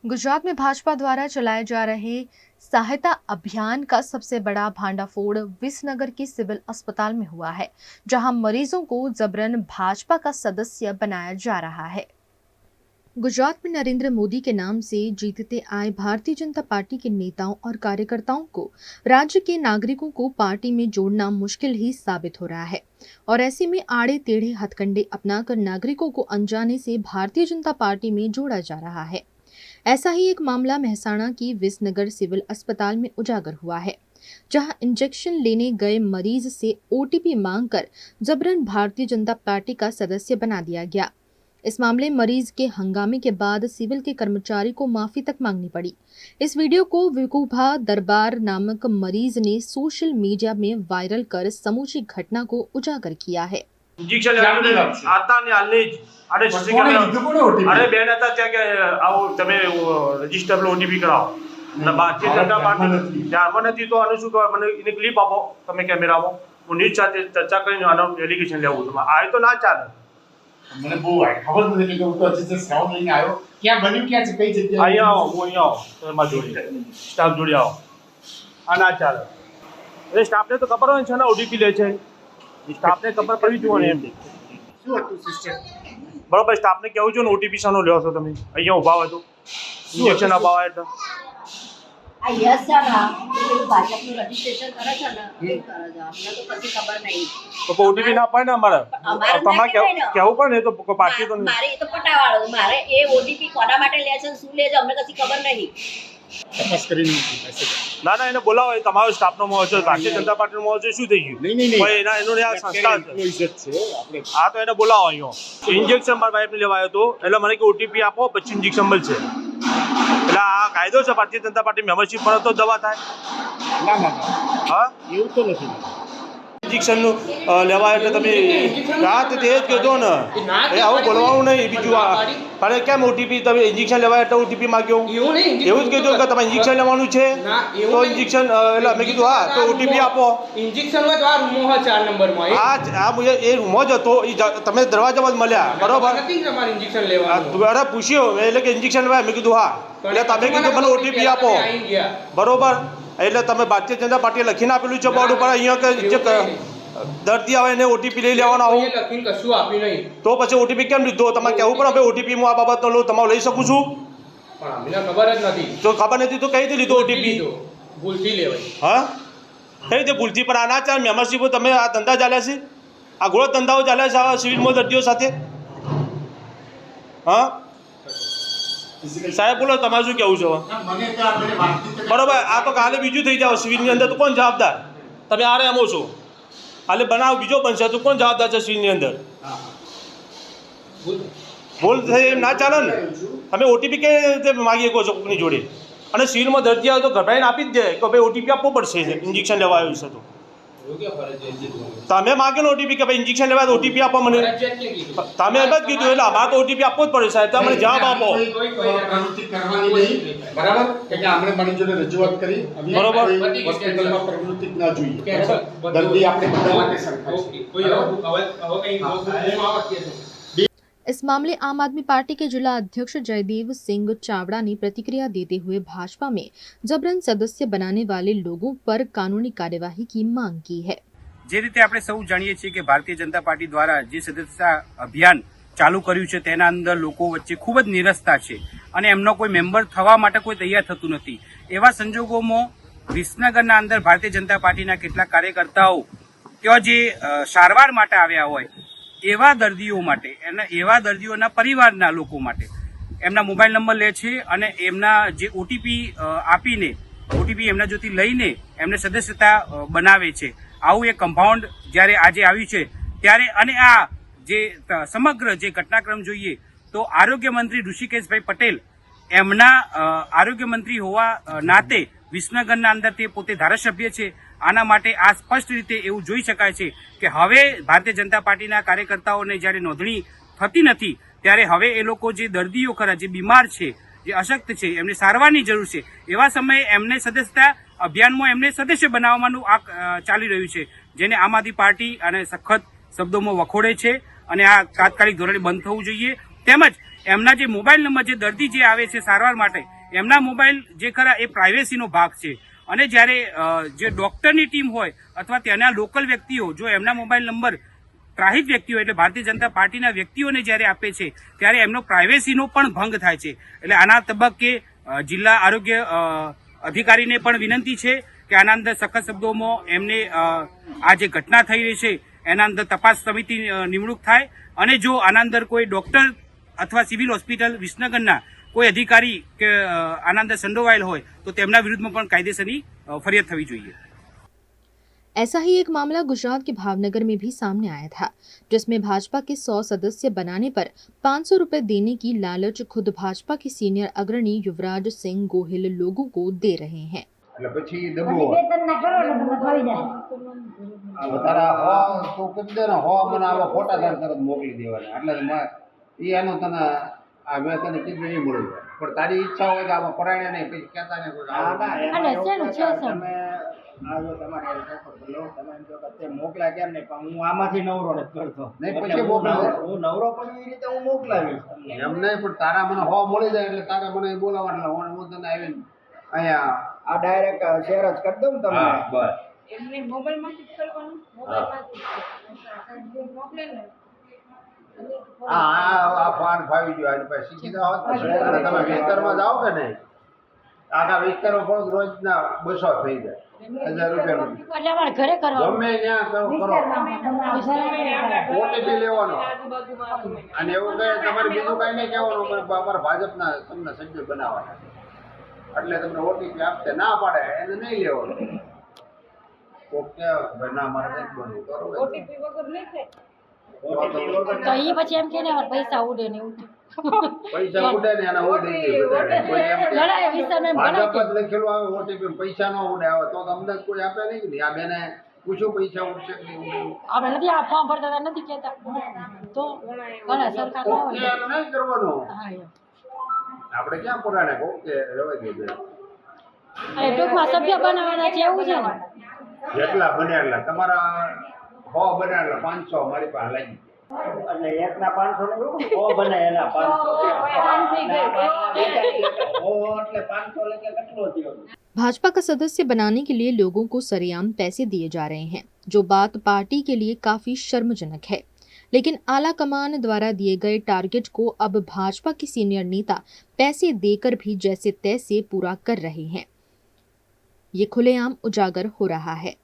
गुजरात में भाजपा द्वारा चलाए जा रहे सहायता अभियान का सबसे बड़ा भांडाफोड़ विसनगर के सिविल अस्पताल में हुआ है, जहां मरीजों को जबरन भाजपा का सदस्य बनाया जा रहा है। गुजरात में नरेंद्र मोदी के नाम से जीतते आए भारतीय जनता पार्टी के नेताओं और कार्यकर्ताओं को राज्य के नागरिकों को पार्टी में जोड़ना मुश्किल ही साबित हो रहा है और ऐसे में आड़े टेढ़े हथकंडे अपनाकर नागरिकों को अनजाने से भारतीय जनता पार्टी में जोड़ा जा रहा है। ऐसा ही एक मामला मेहसाणा की विसनगर सिविल अस्पताल में उजागर हुआ है, जहां इंजेक्शन लेने गए मरीज से ओटीपी मांगकर जबरन भारतीय जनता पार्टी का सदस्य बना दिया गया। इस मामले मरीज के हंगामे के बाद सिविल के कर्मचारी को माफी तक मांगनी पड़ी। इस वीडियो को विकुभा दरबार नामक मरीज ने सोशल मीडिया में वायरल कर समूची घटना को उजागर किया है। अरे बेन आता क्या क्या आओ तमे रजिस्टर लो ओटीपी कराओ ना भारतीय जनता पार्टी जामन थी तो अनुसु को મને ઇને ક્લિપ આપો તમે કેમેરા માં હું ન્યૂઝ સાથે ચર્ચા કરીને આનો એલિગેશન લેવું તમે આ તો ના ચાલે મને બહુ ખબર નથી કે હું તો હજી સાઉન્ડ લઈને આવ્યો ક્યાં બન્યું ક્યાં છે કઈ જગ્યાએ અહીંયા આવો હું અહીંયા આવો તમારા જોડે સ્ટાફ જોડે આવો આ ના ચાલે એ સ્ટાફને તો ખબર હોય છે ને ઓટીપી લે છે સ્ટાફને ખબર પડવી જોઈએ એમ શું હતું સિસ્ટમ બરોબર સ્ટાફને કેવું છે ને ઓટીપી શાનો લ્યો છો તમે અહીંયા ઊભા હોય તો ઇન્જેક્શન અપાવાય તો આ યસ છે ને એ ભાજપનું રજીસ્ટ્રેશન કરે છે ને એ કરે છે અમને તો કશી ખબર નહીં તો ઓટીપી ના પાડે ને અમારે તમારે કેવું પડે ને તો પાર્ટી તો મારે એ તો પટાવાળો મારે એ ઓટીપી કોના માટે લે છે શું લે છે અમને કશી ખબર નહીં તપાસ કરીને ના ના એને બોલાવો એ તમારો સ્ટાફનો મોહ છે ભારતીય જનતા પાર્ટીનો મોહ છે શું થઈ ગયું નહીં ભાઈ એના એનો આ સંસ્કાર છે ઇજ્જત છે આપણે હા તો એને બોલાવો અહીંયા ઇન્જેક્શન મારા વાઈફને લેવા આવ્યો હતો એટલે મને કે ઓટીપી આપો પછી ઇન્જેક્શન મળશે એટલે આ કાયદો છે ભારતીય જનતા પાર્ટી મેમ્બરશીપ પર તો દવા થાય ના હા એવું તો નથી ઇન્જેક્શનનું લેવા એટલે તમે હા તો તે જ કહેતો ને એ આવું બોલવાનું નહીં બીજું અરે કેમ ઓટીપી તમે ઇન્જેક્શન લેવા એટલે ઓટીપી માગ્યો એવું જ કીધું કે તમે ઇન્જેક્શન લેવાનું છે તો ઇન્જેક્શન એટલે અમે કીધું હા તો ઓટીપી આપો ઇન્જેક્શનમાં તો આ રૂમો હોય 4 નંબરમાં આ એ રૂમો જ હતો તમે દરવાજામાં જ મળ્યા બરોબર નથી તમારે ઇન્જેક્શન લેવાનું અરે પૂછ્યો એટલે કે ઇન્જેક્શન લેવા મેં કીધું હા એટલે તમે કીધું મને ઓટીપી આપો બરોબર એટલે તમે ભારતીય જનતા પાર્ટીએ લખીને આપેલું છે બોર્ડ ઉપર અહીંયા કે જે દર્દી આવે એને ઓટીપી લઈ લેવાનો આવું લખીને કશું આપ્યું નહીં તો પછી ઓટીપી કેમ લીધો તમારે કહેવું પણ હવે ઓટીપી હું આ બાબતનો લઉં તમારે લઈ શકું છું પણ અમને ખબર જ નથી તો ખબર નથી તો કઈ રીતે લીધો ઓટીપી ભૂલથી લેવાય હા કઈ રીતે ભૂલથી પણ આ ના ચાલે મેમ્બરશીપો તમે આ ધંધા ચાલ્યા છે આ ગોળો ધંધાઓ ચાલ્યા છે આ સિવિલમાં દર્દીઓ સાથે હા સાહેબ બોલો તમારે શું કહેવું છે બરોબર આ તો કાલે બીજું થઈ જાવ સિવિલની અંદર તો કોણ જવાબદાર તમે આરે એમો છો કાલે બનાવ બીજો બનશે તો કોણ જવાબદાર છે સિવિલની અંદર ભૂલ થઈ એમ ના ચાલે ને તમે ઓટીપી કઈ રીતે માગી શકો છો કોઈની જોડે અને સિવિલમાં દર્દી આવે તો ગભરાઈને આપી જ દે કે ભાઈ ઓટીપી આપવો પડશે ઇન્જેક્શન લેવા આવ્યું છે તો તમે માગેલો ઓટીપી કે ભાઈ ઇન્જેક્શન લેવા તો ઓટીપી આપો મને તમે એમ જ કીધું એટલે અમારે તો ઓટીપી આપવો જ પડે સાહેબ તમે જવાબ આપો પ્રવૃત્તિ કરવાની નહીં બરાબર કે આપણે મારી જોડે રજૂઆત કરી બરોબર હોસ્પિટલમાં પ્રવૃત્તિ ના જોઈએ દર્દી આપણે બધા માટે સરખા છે इस मामले आम आदमी पार्टी के जिला अध्यक्ष जयदेव सिंह चावड़ा ने प्रतिक्रिया देते हुए भाजपा में जबरन सदस्य बनाने वाले लोगों पर कानूनी कार्यवाही की मांग की है। જે રીતે આપણે સૌ જાણીએ છીએ કે ભારતીય જનતા પાર્ટી દ્વારા જે સદસ્યતા અભિયાન ચાલુ કર્યું છે તેના અંદર લોકો વચ્ચે ખૂબ જ નિરસતા છે અને એમનો કોઈ મેમ્બર થવા માટે કોઈ તૈયાર થતું નથી। એવા સંજોગોમાં વિસનગરના અંદર ભારતીય જનતા પાર્ટીના કેટલાક કાર્યકર્તાઓ ત્યાં જે સારવાર માટે આવ્યા હોય એવા દર્દીઓ માટે એવા દર્દીઓના પરિવારના લોકો માટે એમના મોબાઈલ નંબર લે છે અને એમના જે ઓટીપી આપીને ઓટીપી એમના જોતી લઈને એમને સદસ્યતા બનાવે છે। આવું એક કમ્પાઉન્ડ જ્યારે આજે આવ્યું છે ત્યારે અને આ જે સમગ્ર જે ઘટનાક્રમ જોઈએ તો આરોગ્ય મંત્રી ઋષિકેશભાઈ પટેલ એમના આરોગ્ય મંત્રી હોવા નાતે વિસનગરના અંદર તે પોતે ધારાસભ્ય છે। આના માટે આ સ્પષ્ટ રીતે એવું જોઈ શકાય છે કે હવે ભારતીય જનતા પાર્ટીના કાર્યકર્તાઓને જ્યારે નોંધણી થતી નથી ત્યારે હવે એ લોકો જે દર્દીઓ ખરા જે બીમાર છે જે અશક્ત છે એમને સારવારની જરૂર છે એવા સમયે એમને સદસ્યતા અભિયાનમાં એમને સદસ્ય બનાવવાનું આ ચાલી રહ્યું છે જેને આમ આદમી પાર્ટી અને સખત શબ્દોમાં વખોડે છે અને આ તાત્કાલિક ધોરણે બંધ થવું જોઈએ। તેમજ એમના જે મોબાઈલ નંબર, જે દર્દી જે આવે છે સારવાર માટે, એમના મોબાઈલ જે ખરા એ પ્રાઇવેસીનો ભાગ છે. અને જ્યારે જે ડોક્ટરની ટીમ હોય અથવા ત્યાંના લોકલ વ્યક્તિઓ જો એમના મોબાઈલ નંબર ત્રાહિત વ્યક્તિઓ એટલે ભારતીય જનતા પાર્ટીના વ્યક્તિઓને જ્યારે આપે છે ત્યારે એમનો પ્રાઇવેસીનો પણ ભંગ થાય છે. એટલે આના તબક્કે જિલ્લા આરોગ્ય અધિકારીને પણ વિનંતી છે કે આના અંદર સખત શબ્દોમાં એમને આ જે ઘટના થઈ રહી છે એના અંદર તપાસ સમિતિ નિમણૂક થાય અને જો આના અંદર કોઈ ડોક્ટર અથવા સિવિલ હોસ્પિટલ વિસનગરના કોઈ अधिकारी के आना अंदर संडोवायल हो तो તેમના વિરુદ્ધમાં પણ કાયદેસરની ફરિયાદ થવી જોઈએ. ऐसा ही एक मामला गुजरात के भावनगर में भी सामने आया था, जिसमें भाजपा के 100 सदस्य बनाने पर 500 रुपए देने की लालच खुद भाजपा के सीनियर अग्रणी युवराज सिंह गोहिल लोगों को दे रहे हैं. એટલે પછી દબો તારા તો કીધું ને મને આવા ખોટા ધાર તરત મોકલી દેવાના એટલે એ એનો તને આ મેં તને કીધું નહીં મળ્યું પણ તારી ઈચ્છા હોય કે આમાં પરાયણે નહીં પછી કહેતા નહીં કોઈ તમે એમ કહો કે મોકલા કેમ નહીં પણ હું આમાંથી નવરો નથી કરતો નહીં પછી મોકલાવે હું નવરો પણ એવી રીતે હું મોકલાવીશ એમ નહીં પણ તારા મને મળી જાય એટલે તારા મને બોલાવવા એટલે હું તને આવીને અહીંયા આ ડાયરેક્ટ શેર જ કરી દઉં તમને બસ એમને મોબાઈલમાંથી જ કરવાનું મોબાઈલમાંથી મોકલે ને આ ફાન ફાવી ગયો આજે પછી સીધા હોત અને તમે વિસ્તારમાં જાઓ કે નહીં આખા વિસ્તારમાં પણ રોજના 200 થઈ જાય 1000 રૂપિયા ઘરે કરવા ગમે ત્યાં કરો ઓટીપી લેવાનો અને એવું કહે તમારે બીજું કઈ નહીં કહેવાનું અમારા ભાજપના તમને સભ્ય બનાવવાના એટલે તમને ઓટીપી આપશે ના પાડે એને નહીં લેવાનું કોક કે ભાઈ ના મારે નહીં બનવું બરોબર ઓટીપી વગર નહીં થાય તો એ પછી એમ કે ને પૈસા ઉડે ને પૈસા ઉડે ને એના ઉડે કોઈ એમ ભાજપ જ લખેલું આવે ઓટીપી પૈસા ન ઉડે આવે તો તમને કોઈ આપે નહીં ને આ બેને પૂછું પૈસા ઉડશે કે નહીં આપણે નથી આ ફોર્મ ભરતા નથી કહેતા તો ઘણા સરકાર નહીં કરવાનું આપણે ક્યાં પુરાણે કહું કે રવા દે ટૂંકમાં સભ્ય બનાવવાના છે એવું છે ને જેટલા બને એટલા તમારા 100 બને એટલે 500 મારી પાસે લાગી એટલે એકના 500 ને બને એના 500 એટલે 500 લેકે કેટલો થયો. भाजपा का सदस्य बनाने के लिए लोगों को सरेआम पैसे दिए जा रहे हैं, जो बात पार्टी के लिए काफी शर्मजनक है. लेकिन आला कमान द्वारा दिए गए टारगेट को अब भाजपा के सीनियर नेता पैसे देकर भी जैसे तैसे पूरा कर रहे हैं. ये खुलेआम उजागर हो रहा है.